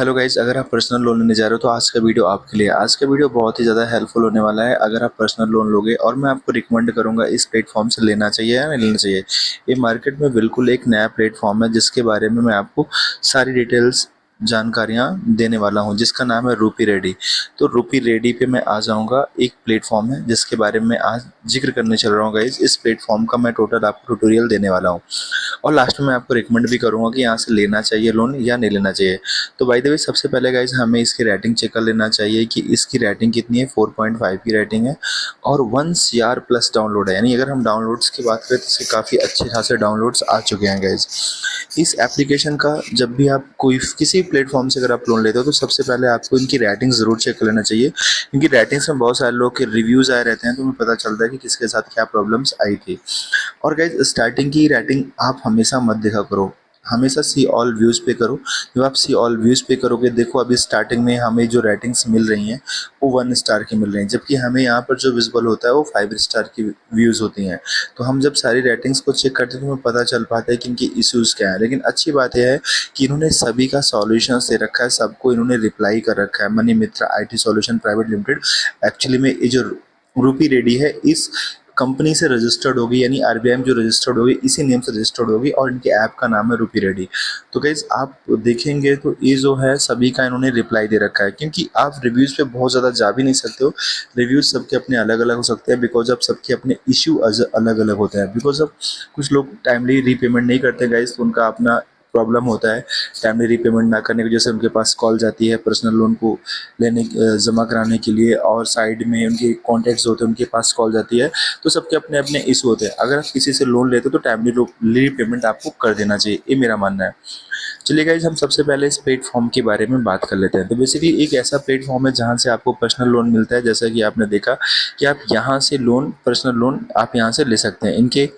Hello guys, अगर आप personal loan लेने जा रहे हो तो आज का वीडियो आपके लिए। आज का वीडियो बहुत ही ज़्यादा हेल्पफुल होने वाला है अगर आप पर्सनल लोन लोगे, और मैं आपको रिकमेंड करूंगा इस प्लेटफॉर्म से लेना चाहिए या नहीं लेना चाहिए। ये मार्केट में बिल्कुल एक नया प्लेटफॉर्म है जिसके बारे में मैं आपको सारी डिटेल्स जानकारियाँ देने वाला हूँ, जिसका नाम है रूपी रेडी। तो रूपी रेडी पे मैं आ जाऊँगा। एक प्लेटफॉर्म है जिसके बारे में आज जिक्र करने चल रहा हूँ गाइज। इस प्लेटफॉर्म का मैं टोटल आपको ट्यूटोरियल देने वाला हूँ और लास्ट में मैं आपको रिकमेंड भी करूँगा कि यहाँ से लेना चाहिए लोन या नहीं लेना चाहिए। तो बाय द वे सबसे पहले गाइज हमें इसकी रेटिंग चेक कर लेना चाहिए कि इसकी रेटिंग कितनी है। 4.5 की रेटिंग है और 1 CR प्लस डाउनलोड है, यानी अगर हम डाउनलोड्स की बात करें तो इसके काफ़ी अच्छे खासे डाउनलोड्स आ चुके हैं गाइज। इस एप्लीकेशन का जब भी आप कोई किसी प्लेटफॉर्म से अगर आप लोन लेते हो तो सबसे पहले आपको इनकी रेटिंग ज़रूर चेक कर लेना चाहिए, क्योंकि रेटिंग्स में बहुत सारे लोग के रिव्यूज़ आए रहते हैं तो हमें पता चलता है कि किसके साथ क्या प्रॉब्लम्स आई थी। और गाइज स्टार्टिंग की रेटिंग आप हमेशा मत देखा करो, हमेशा सी ऑल व्यूज़ पे करो। जब आप सी ऑल व्यूज़ पे करोगे, देखो अभी स्टार्टिंग में हमें जो रेटिंग्स मिल रही हैं वो 1 स्टार की मिल रही हैं, जबकि हमें यहाँ पर जो विजिबल होता है वो 5 स्टार की व्यूज़ होती हैं। तो हम जब सारी रेटिंग्स को चेक करते हैं तो हमें पता चल पाता है कि इनकी इश्यूज़ क्या है। लेकिन अच्छी बात यह है कि इन्होंने सभी का सॉल्यूशंस दे रखा है, सबको इन्होंने रिप्लाई कर रखा है। Money Mitra IT solution private limited actually में ये जो रूपी रेडी है इस कंपनी से रजिस्टर्ड होगी, यानी RBI में जो रजिस्टर्ड होगी इसी नेम से रजिस्टर्ड होगी और इनके ऐप का नाम है रूपी रेडी। तो गाइज आप देखेंगे तो ये जो है सभी का इन्होंने रिप्लाई दे रखा है, क्योंकि आप रिव्यूज़ पे बहुत ज़्यादा जा भी नहीं सकते हो। रिव्यूज़ सबके अपने अलग अलग हो सकते हैं बिकॉज अब सबके अपने इश्यू अलग अलग होते हैं। बिकॉज अब कुछ लोग टाइमली रीपेमेंट नहीं करते गाइज, तो उनका अपना प्रॉब्लम होता है। टाइमली रीपेमेंट ना करने की वजह से उनके पास कॉल जाती है पर्सनल लोन को लेने जमा कराने के लिए, और साइड में उनके कॉन्टैक्ट्स होते हैं उनके पास कॉल जाती है। तो सबके अपने अपने इशू होते हैं। अगर आप किसी से लोन लेते हो तो टाइमली रीपेमेंट आपको कर देना चाहिए, ये मेरा मानना है। चलिए गाइज हम सबसे पहले इस प्लेटफॉर्म के बारे में बात कर लेते हैं। तो बेसिकली एक ऐसा प्लेटफॉर्म है जहाँ से आपको पर्सनल लोन मिलता है। जैसा कि आपने देखा कि आप यहाँ से लोन पर्सनल लोन आप यहाँ से ले सकते हैं। इनके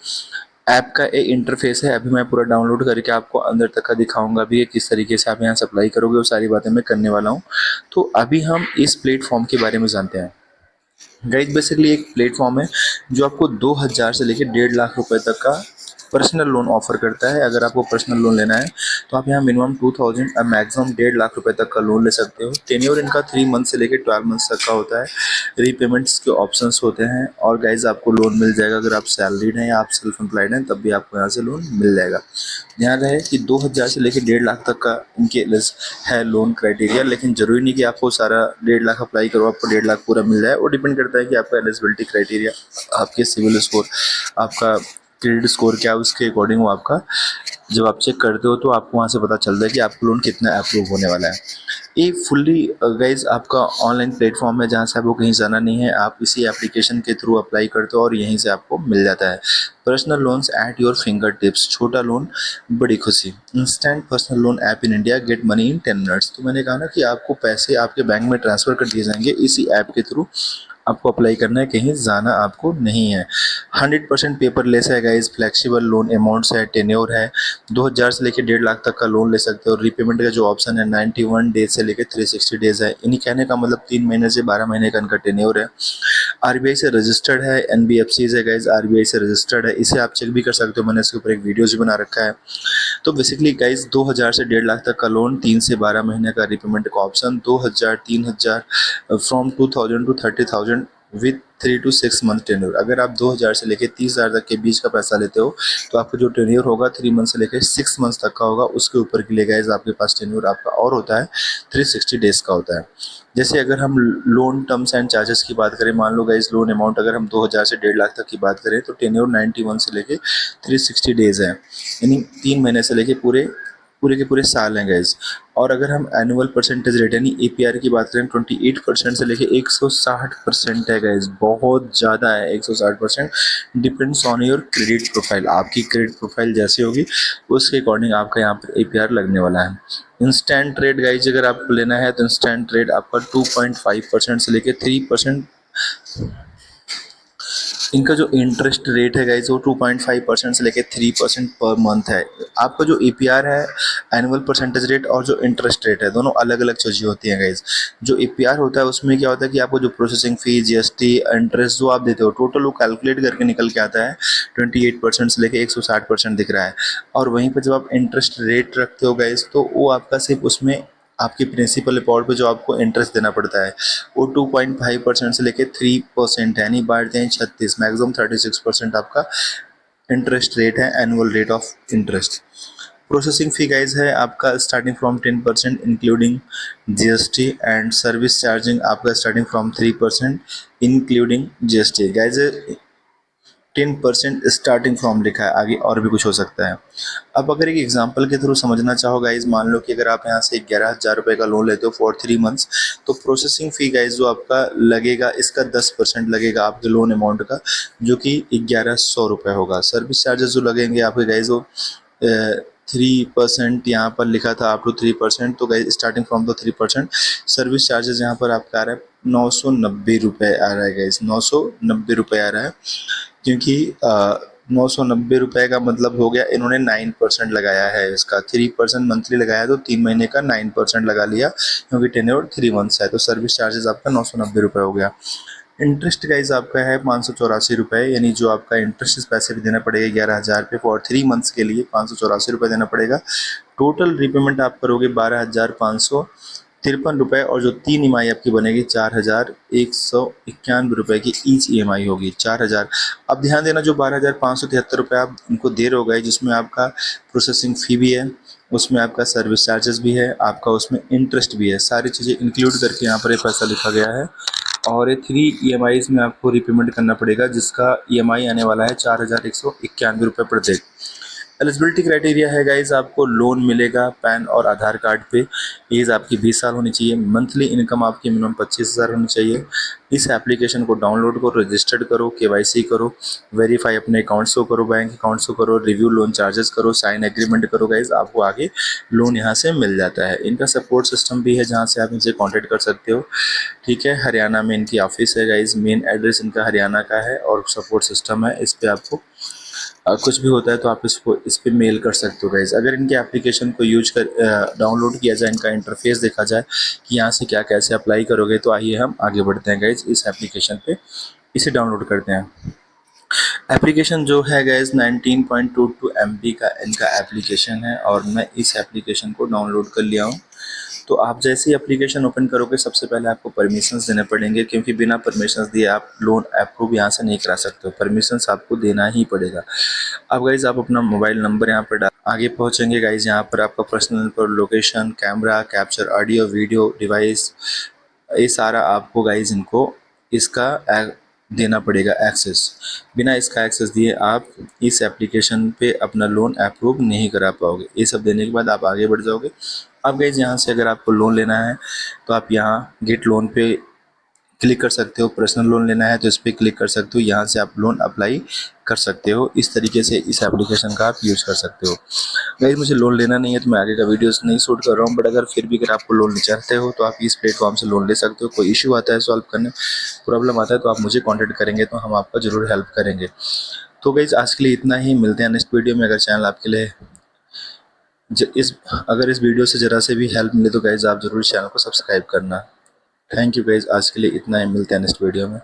ऐप का एक इंटरफेस है, अभी मैं पूरा डाउनलोड करके आपको अंदर तक का दिखाऊंगा भी किस तरीके से आप यहाँ से अप्लाई करोगे, वो सारी बातें मैं करने वाला हूँ। तो अभी हम इस प्लेटफॉर्म के बारे में जानते हैं। गाइज बेसिकली एक प्लेटफॉर्म है जो आपको 2000 से लेकर 1.5 लाख रुपए तक का पर्सनल लोन ऑफर करता है। अगर आपको पर्सनल लोन लेना है तो आप यहाँ मिनिमम 2000 और मैक्सिमम 1.5 लाख रुपए तक का लोन ले सकते हो। टेन्योर इनका 3 मंथ से लेकर 12 मंथ्स तक का होता है। रीपेमेंट्स के ऑप्शंस होते हैं और गाइज आपको लोन मिल जाएगा। अगर आप सैलरीड हैं या आप सेल्फ एम्प्लॉयड हैं तब भी आपको यहाँ से लोन मिल जाएगा। ध्यान रहे कि 2000 से लेकर 1.5 लाख तक का इनके है लोन क्राइटेरिया, लेकिन जरूरी नहीं कि आपको सारा 1.5 लाख अप्लाई करो आपको 1.5 लाख पूरा मिल जाए। वो डिपेंड करता है कि आपका एलिजिबिलिटी क्राइटेरिया, आपके सिविल स्कोर, आपका क्रेडिट स्कोर क्या है, उसके अकॉर्डिंग वो आपका जब आप चेक करते हो तो आपको वहाँ से पता चलता है कि आपका लोन कितना अप्रूव होने वाला है। ये फुल्ली गाइज आपका ऑनलाइन प्लेटफॉर्म है जहाँ से आपको कहीं जाना नहीं है। आप इसी एप्लीकेशन के थ्रू अप्लाई करते हो और यहीं से आपको मिल जाता है। Personal loans at your finger tips, छोटा लोन बड़ी खुशी, instant personal loan app in India, get money in 10 minutes. तो मैंने कहा ना कि आपको पैसे आपके बैंक में ट्रांसफ़र कर दिए जाएंगे इसी ऐप के थ्रू। आपको अप्लाई करना है, कहीं जाना आपको नहीं है। 100% पेपरलेस है गाइज, फ्लेक्सिबल लोन अमाउंट्स है, टेन्योर है 2000 से लेकर 1.5 लाख तक का लोन ले सकते हो। रीपेमेंट का जो ऑप्शन है 91 डेज से लेकर 360 डेज है। इन्हीं कहने का मतलब 3 महीने से 12 महीने का इनका टेन्योर है। RBI से रजिस्टर्ड है, NBFC है गाइज, RBI से रजिस्टर्ड है। इसे आप चेक भी कर सकते हो, मैंने इसके ऊपर एक वीडियोज बना रखा है। तो बेसिकली गाइज 2000 से 1.5 लाख तक का लोन, 3 से 12 महीने का रीपेमेंट का option, 2000 3000 from 2000 to 30,000 with 3 to 6 month tenure. अगर आप 2000 से लेकर 30,000 तक के बीच का पैसा लेते हो तो आपका जो टेन्योर होगा 3 मंथ से लेकर 6 मंथ तक का होगा। उसके ऊपर के लिए गाइज आपके पास टेन्योर आपका और होता है 360 डेज का होता है। जैसे अगर हम लोन टर्म्स एंड चार्जेस की बात करें, मान लो गाइज लोन अमाउंट अगर हम 2000 से 1.5 लाख तक की बात करें तो टेन्योर 91 से लेके 360 डेज है, यानी 3 महीने से लेके पूरे पूरे के पूरे साल हैं गाइज। और अगर हम एनुअल परसेंटेज रेट यानी APR की बात करें 28% से लेके 160% है गाइज, बहुत ज़्यादा है 160%। Depends on your credit profile, आपकी क्रेडिट प्रोफाइल जैसी होगी उसके अकॉर्डिंग आपका यहाँ पर APR लगने वाला है। इंस्टेंट रेट गाइज अगर आपको लेना है तो इंस्टेंट रेट आपका 2.5% से लेके 3%। इनका जो इंटरेस्ट रेट है गाइज वो 2.5% से लेकर 3% पर मंथ है। आपका जो APR है, एनुअल परसेंटेज रेट, और जो इंटरेस्ट रेट है, दोनों अलग अलग चीज़ें होती हैं गाइज। जो APR होता है उसमें क्या होता है कि आपको जो प्रोसेसिंग फी, GST, इंटरेस्ट जो आप देते हो टोटल वो कैलकुलेट करके निकल के आता है 28% से लेकर 160% दिख रहा है। और वहीं पर जब आप इंटरेस्ट रेट रखते हो गाइज तो वो आपका सिर्फ उसमें आपकी प्रिंसिपल अमाउंट पे जो आपको इंटरेस्ट देना पड़ता है वो 2.5% से लेके 3% है, यानी बांटते हैं 36, मैक्सिमम 36% आपका इंटरेस्ट रेट है, annual rate of interest. Processing fee guys है आपका starting from 10% including GST, and service charging आपका starting from 3% including GST. Guys 10% starting from लिखा है, आगे और भी कुछ हो सकता है। अब अगर एक एग्जांपल के थ्रू समझना चाहो गाइज, मान लो कि अगर आप यहाँ से 11,000 रुपये का लोन लेते हो फॉर 3 मंथ्स, तो प्रोसेसिंग फ़ी गाइज जो आपका लगेगा इसका 10% लगेगा आपके लोन अमाउंट का, जो कि 1100 रुपये होगा। सर्विस चार्जेस जो लगेंगे आपके गाइज वो 3% यहाँ पर लिखा था अप टू 3%, तो guys starting from the 3%। Service charges यहाँ पर आपका आ रहा है 990 रुपये आ रहा है गाइज, 990 रुपये आ रहा है, क्योंकि 990 रुपये का मतलब हो गया इन्होंने 9% लगाया है इसका, 3% मंथली लगाया तो 3 महीने का 9% लगा लिया, क्योंकि टेन्योर 3 मंथ्स है, तो सर्विस चार्जेस आपका 990 रुपये हो गया। इंटरेस्ट गाइज आपका है 584 रुपये, यानी जो आपका इंटरेस्ट इस पैसे भी देना पड़ेगा 11,000 पे फॉर 3 मंथ्स के लिए 584 रुपये देना पड़ेगा। टोटल रिपेमेंट आप करोगे 12,553 रुपये, और जो 3 EMI आपकी बनेगी 4,191 रुपये की ईच EMI होगी, 4,000। अब ध्यान देना, जो 12,573 रुपये आप इनको दे रहे हो गाइज, जिसमें आपका प्रोसेसिंग फ़ी भी है, उसमें आपका सर्विस चार्जेस भी है, आपका उसमें इंटरेस्ट भी है, सारी चीज़ें इंक्लूड करके यहाँ पर ये पैसा लिखा गया है। और ये 3 EMIs में आपको रिपेमेंट करना पड़ेगा, जिसका EMI आने वाला है 4,191 रुपये प्रत्येक। एलिजिबिलिटी क्राइटेरिया है गाइज, आपको लोन मिलेगा पैन और आधार कार्ड पे, एज आपकी 20 साल होनी चाहिए, मंथली इनकम आपकी मिनिमम 25,000 होनी चाहिए। इस एप्लीकेशन को डाउनलोड करो, रजिस्टर्ड करो, KYC करो, वेरीफाई अपने अकाउंट्स को करो, बैंक अकाउंट्स को करो, रिव्यू लोन चार्जेस करो, साइन एग्रीमेंट करो गाइज, आपको आगे लोन यहाँ से मिल जाता है। इनका सपोर्ट सिस्टम भी है जहाँ से आप इनसे कॉन्टेक्ट कर सकते हो, ठीक है। हरियाणा में इनकी ऑफिस है गाइज, मेन एड्रेस इनका हरियाणा का है, और सपोर्ट सिस्टम है, इस पर आपको कुछ भी होता है तो आप इसको इस पर मेल कर सकते हो गाइज। अगर इनके एप्लीकेशन को यूज कर डाउनलोड किया जाए, इनका इंटरफेस देखा जाए कि यहाँ से क्या कैसे अप्लाई करोगे, तो आइए हम आगे बढ़ते हैं गाइज इस एप्लीकेशन पे, इसे डाउनलोड करते हैं। एप्लीकेशन जो है गाइज 19.22 MB का इनका एप्लीकेशन है, और मैं इस एप्लीकेशन को डाउनलोड कर लिया हूँ। तो आप जैसे ही एप्लीकेशन ओपन करोगे, सबसे पहले आपको परमिशंस देने पड़ेंगे, क्योंकि बिना परमिशंस दिए आप लोन अप्रूव यहाँ से नहीं करा सकते हो, परमिशंस आपको देना ही पड़ेगा। अब गाइज आप अपना मोबाइल नंबर यहाँ पर आगे पहुँचेंगे गाइज, यहाँ पर आपका पर्सनल पर location, camera, capture audio video device, ये सारा आपको गाइज इनको इसका देना पड़ेगा एक्सेस। बिना इसका एक्सेस दिए आप इस एप्लीकेशन पे अपना लोन अप्रूव नहीं करा पाओगे। ये सब देने के बाद आप आगे बढ़ जाओगे। अब गाइज यहाँ से अगर आपको लोन लेना है तो आप यहाँ गेट लोन पे क्लिक कर सकते हो, पर्सनल लोन लेना है तो इस पर क्लिक कर सकते हो, यहाँ से आप लोन अप्लाई कर सकते हो। इस तरीके से इस एप्लीकेशन का आप यूज़ कर सकते हो। गाइस मुझे लोन लेना नहीं है तो मैं आगे का वीडियोस नहीं शूट कर रहा हूँ, बट अगर फिर भी अगर आपको लोन चाहते हो तो आप इस प्लेटफॉर्म से लोन ले सकते हो। कोई इशू आता है सॉल्व करने, प्रॉब्लम आता है तो आप मुझे कॉन्टेक्ट करेंगे तो हम आपका ज़रूर हेल्प करेंगे। तो गाइस आज के लिए इतना ही, मिलते हैं नेक्स्ट वीडियो में। अगर चैनल आपके लिए अगर इस वीडियो से ज़रा से भी हेल्प मिले तो गाइस आप ज़रूर चैनल को सब्सक्राइब करना। थैंक यू गाइस, आज के लिए इतना ही, मिलते हैं नेक्स्ट वीडियो में।